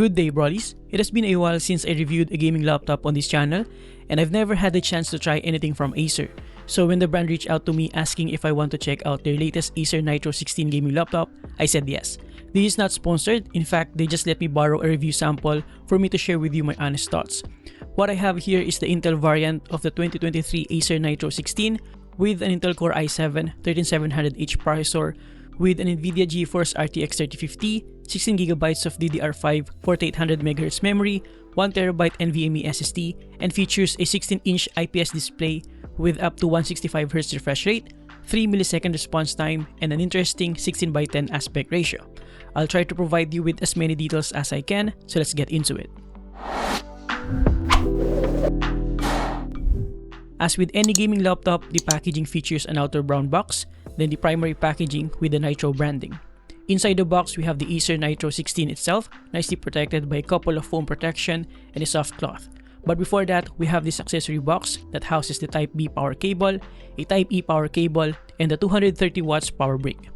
Good day, Brollies. It has been a while since I reviewed a gaming laptop on this channel, and I've never had the chance to try anything from Acer. So when the brand reached out to me asking if I want to check out their latest Acer Nitro 16 gaming laptop, I said yes. This is not sponsored. In fact, they just let me borrow a review sample for me to share with you my honest thoughts. What I have here is the Intel variant of the 2023 Acer Nitro 16 with an Intel Core i7-13700H processor with an NVIDIA GeForce RTX 3050, 16GB of DDR5 4800MHz memory, 1TB NVMe SSD, and features a 16-inch IPS display with up to 165Hz refresh rate, 3ms response time, and an interesting 16:10 aspect ratio. I'll try to provide you with as many details as I can, so let's get into it. As with any gaming laptop, the packaging features an outer brown box, then the primary packaging with the Nitro branding. Inside the box, we have the Acer Nitro 16 itself, nicely protected by a couple of foam protection and a soft cloth. But before that, we have this accessory box that houses the Type B power cable, a Type E power cable, and the 230 watts power brick.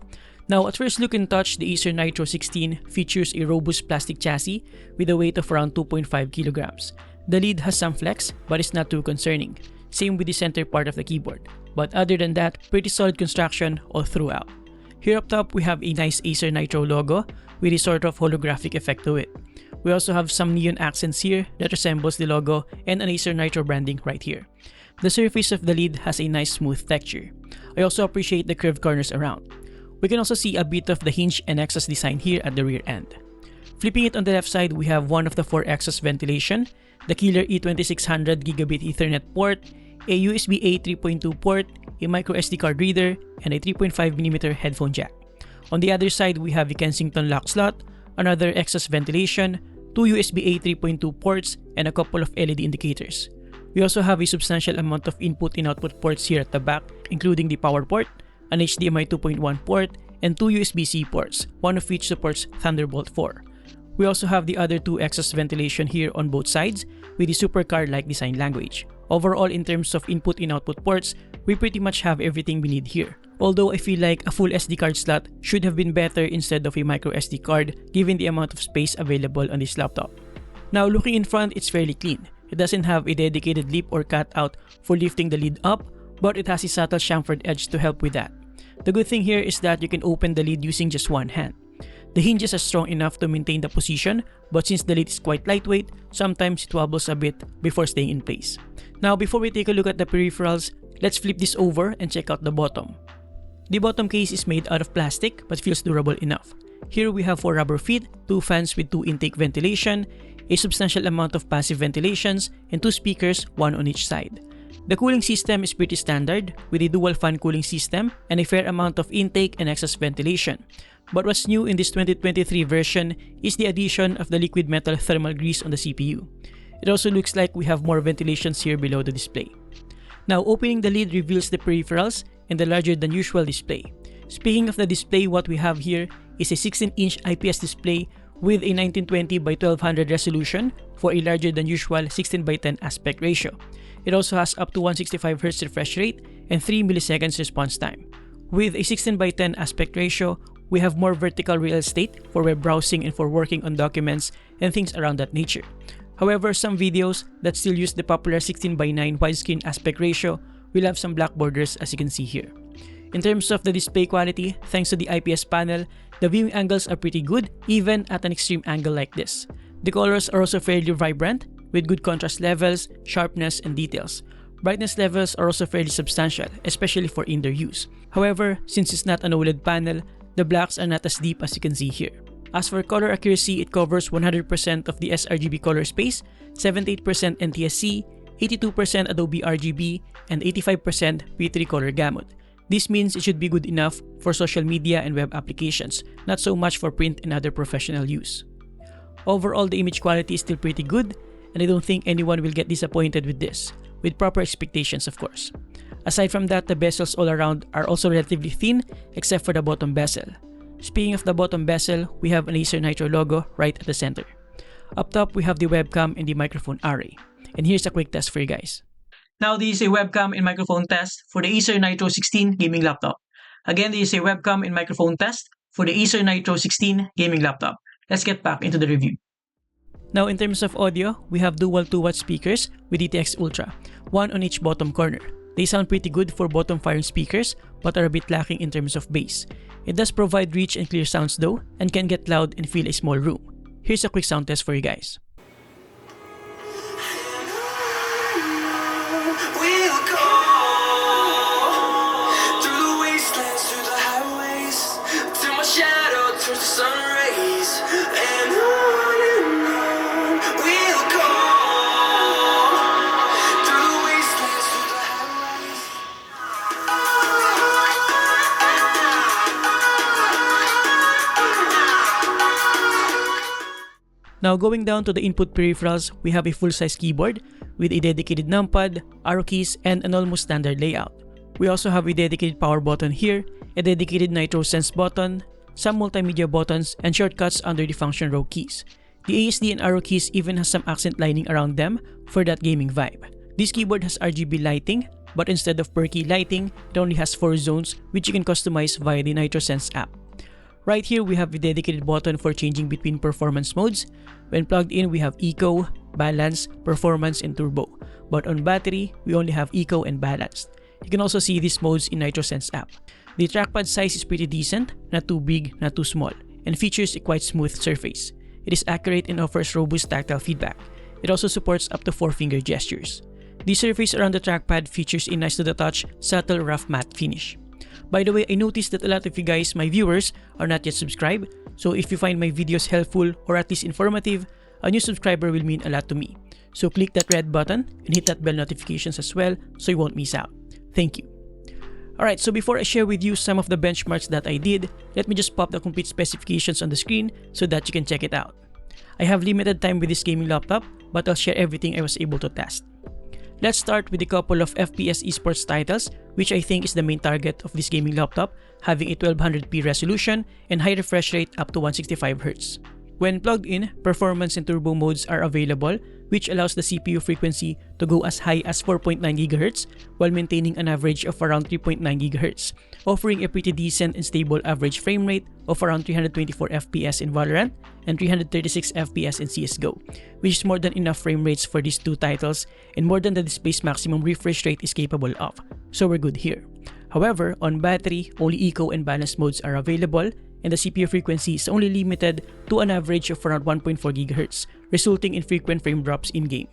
Now, at first look and touch, the Acer Nitro 16 features a robust plastic chassis with a weight of around 2.5 kilograms. The lid has some flex, but it's not too concerning. Same with the center part of the keyboard. But other than that, pretty solid construction all throughout. Here up top, we have a nice Acer Nitro logo with a sort of holographic effect to it. We also have some neon accents here that resembles the logo and an Acer Nitro branding right here. The surface of the lid has a nice smooth texture. I also appreciate the curved corners around. We can also see a bit of the hinge and exhaust design here at the rear end. Flipping it on the left side, we have one of the 4 exhaust ventilation, the killer E2600 Gigabit Ethernet port, a USB-A 3.2 port, a microSD card reader, and a 3.5mm headphone jack. On the other side, we have a Kensington lock slot, another exhaust ventilation, 2 USB-A 3.2 ports, and a couple of LED indicators. We also have a substantial amount of input and output ports here at the back, including the power port, an HDMI 2.1 port, and 2 USB-C ports, one of which supports Thunderbolt 4. We also have the other 2 exhaust ventilation here on both sides with the supercar-like design language. Overall, in terms of input and output ports, we pretty much have everything we need here. Although I feel like a full SD card slot should have been better instead of a micro SD card given the amount of space available on this laptop. Now looking in front, it's fairly clean. It doesn't have a dedicated lip or cutout for lifting the lid up, but it has a subtle chamfered edge to help with that. The good thing here is that you can open the lid using just one hand. The hinges are strong enough to maintain the position, but since the lid is quite lightweight, sometimes it wobbles a bit before staying in place. Now before we take a look at the peripherals, let's flip this over and check out the bottom. The bottom case is made out of plastic but feels durable enough. Here we have 4 rubber feet, 2 fans with 2 intake ventilation, a substantial amount of passive ventilations, and 2 speakers, one on each side. The cooling system is pretty standard with a dual fan cooling system and a fair amount of intake and exhaust ventilation. But what's new in this 2023 version is the addition of the liquid metal thermal grease on the CPU. It also looks like we have more ventilations here below the display. Now opening the lid reveals the peripherals and the larger than usual display. Speaking of the display, what we have here is a 16-inch IPS display with a 1920 by 1200 resolution for a larger than usual 16:10 aspect ratio. It also has up to 165Hz refresh rate and 3ms response time. With a 16:10 aspect ratio, we have more vertical real estate for web browsing and for working on documents and things around that nature. However, some videos that still use the popular 16:9 widescreen aspect ratio will have some black borders, as you can see here. In terms of the display quality, thanks to the IPS panel, the viewing angles are pretty good even at an extreme angle like this. The colors are also fairly vibrant with good contrast levels, sharpness, and details. Brightness levels are also fairly substantial, especially for indoor use. However, since it's not an OLED panel, the blacks are not as deep as you can see here. As for color accuracy, it covers 100% of the sRGB color space, 78% NTSC, 82% Adobe RGB, and 85% P3 color gamut. This means it should be good enough for social media and web applications, not so much for print and other professional use. Overall, the image quality is still pretty good, and I don't think anyone will get disappointed with this, with proper expectations of course. Aside from that, the bezels all around are also relatively thin except for the bottom bezel. Speaking of the bottom bezel, we have an Acer Nitro logo right at the center. Up top, we have the webcam and the microphone array. And here's a quick test for you guys. Now this is a webcam and microphone test for the Acer Nitro 16 gaming laptop. Again, this is a webcam and microphone test for the Acer Nitro 16 gaming laptop. Let's get back into the review. Now in terms of audio, we have dual 2-watt speakers with DTX Ultra, one on each bottom corner. They sound pretty good for bottom firing speakers but are a bit lacking in terms of bass. It does provide rich and clear sounds though and can get loud and fill a small room. Here's a quick sound test for you guys. Now going down to the input peripherals, we have a full-size keyboard with a dedicated numpad, arrow keys, and an almost standard layout. We also have a dedicated power button here, a dedicated Nitro Sense button, some multimedia buttons, and shortcuts under the function row keys. The ASD and arrow keys even has some accent lighting around them for that gaming vibe. This keyboard has RGB lighting, but instead of per key lighting, it only has 4 zones which you can customize via the Nitro Sense app. Right here, we have a dedicated button for changing between performance modes. When plugged in, we have Eco, Balance, Performance, and Turbo. But on battery, we only have Eco and Balanced. You can also see these modes in Nitro Sense app. The trackpad size is pretty decent, not too big, not too small, and features a quite smooth surface. It is accurate and offers robust tactile feedback. It also supports up to 4-finger gestures. The surface around the trackpad features a nice to the touch, subtle rough matte finish. By the way, I noticed that a lot of you guys, my viewers, are not yet subscribed, so if you find my videos helpful or at least informative, a new subscriber will mean a lot to me. So click that red button and hit that bell notifications as well so you won't miss out. Thank you. Alright, so before I share with you some of the benchmarks that I did, let me just pop the complete specifications on the screen so that you can check it out. I have limited time with this gaming laptop, but I'll share everything I was able to test. Let's start with a couple of FPS esports titles, which I think is the main target of this gaming laptop, having a 1200p resolution and high refresh rate up to 165Hz. When plugged in, performance and turbo modes are available, which allows the CPU frequency to go as high as 4.9 GHz while maintaining an average of around 3.9 GHz, offering a pretty decent and stable average frame rate of around 324 FPS in Valorant and 336 FPS in CSGO, which is more than enough frame rates for these two titles and more than the display's maximum refresh rate is capable of, so we're good here. However, on battery, only Eco and Balanced modes are available, and the CPU frequency is only limited to an average of around 1.4 GHz, resulting in frequent frame drops in-game.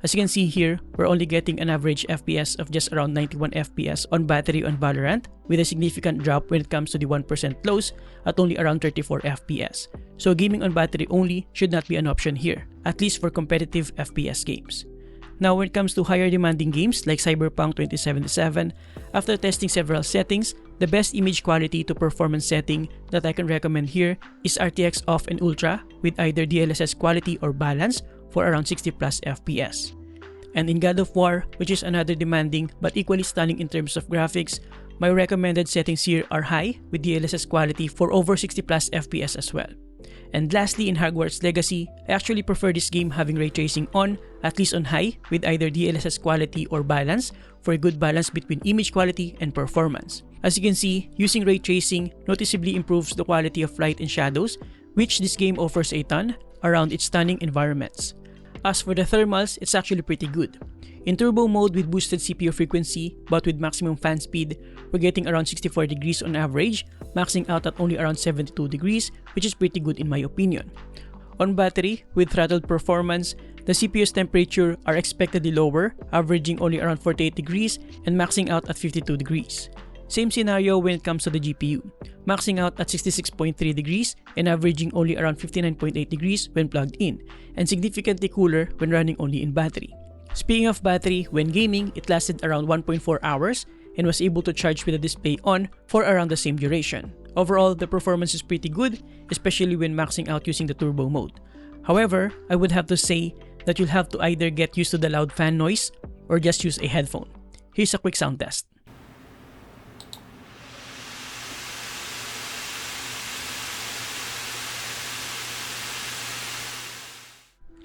As you can see here, we're only getting an average FPS of just around 91 FPS on battery on Valorant, with a significant drop when it comes to the 1% lows at only around 34 FPS. So gaming on battery only should not be an option here, at least for competitive FPS games. Now when it comes to higher demanding games like Cyberpunk 2077, after testing several settings, the best image quality to performance setting that I can recommend here is RTX Off and Ultra with either DLSS quality or balance for around 60+ FPS. And in God of War, which is another demanding but equally stunning in terms of graphics, my recommended settings here are high with DLSS quality for over 60+ FPS as well. And lastly, in Hogwarts Legacy, I actually prefer this game having ray tracing on, at least on high, with either DLSS quality or balance for a good balance between image quality and performance. As you can see, using ray tracing noticeably improves the quality of light and shadows, which this game offers a ton around its stunning environments. As for the thermals, it's actually pretty good. In turbo mode with boosted CPU frequency but with maximum fan speed, we're getting around 64 degrees on average, maxing out at only around 72 degrees, which is pretty good in my opinion. On battery, with throttled performance, the CPU's temperature are expectedly lower, averaging only around 48 degrees and maxing out at 52 degrees. Same scenario when it comes to the GPU, maxing out at 66.3 degrees and averaging only around 59.8 degrees when plugged in, and significantly cooler when running only in battery. Speaking of battery, when gaming, it lasted around 1.4 hours and was able to charge with the display on for around the same duration. Overall, the performance is pretty good, especially when maxing out using the turbo mode. However, I would have to say that you'll have to either get used to the loud fan noise or just use a headphone. Here's a quick sound test.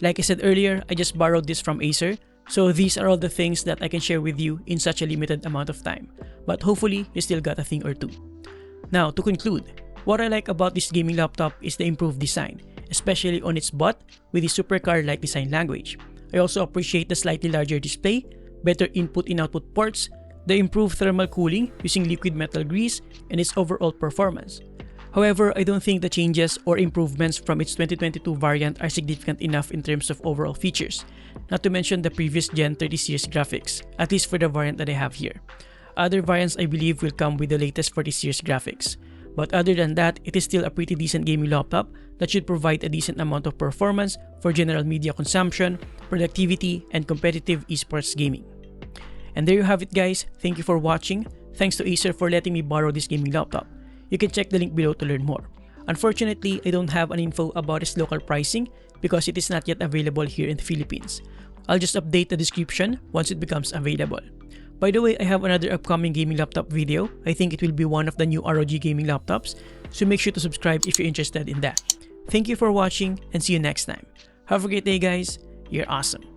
Like I said earlier, I just borrowed this from Acer, so these are all the things that I can share with you in such a limited amount of time. But hopefully, you still got a thing or two. Now, to conclude, what I like about this gaming laptop is the improved design, especially on its butt with the supercar-like design language. I also appreciate the slightly larger display, better input and output ports, the improved thermal cooling using liquid metal grease, and its overall performance. However, I don't think the changes or improvements from its 2022 variant are significant enough in terms of overall features, not to mention the previous Gen 30 series graphics, at least for the variant that I have here. Other variants I believe will come with the latest 40 series graphics. But other than that, it is still a pretty decent gaming laptop that should provide a decent amount of performance for general media consumption, productivity, and competitive esports gaming. And there you have it guys, thank you for watching. Thanks to Acer for letting me borrow this gaming laptop. You can check the link below to learn more. Unfortunately, I don't have an info about its local pricing because it is not yet available here in the Philippines. I'll just update the description once it becomes available. By the way, I have another upcoming gaming laptop video. I think it will be one of the new ROG gaming laptops, so make sure to subscribe if you're interested in that. Thank you for watching and see you next time. Have a great day guys, you're awesome.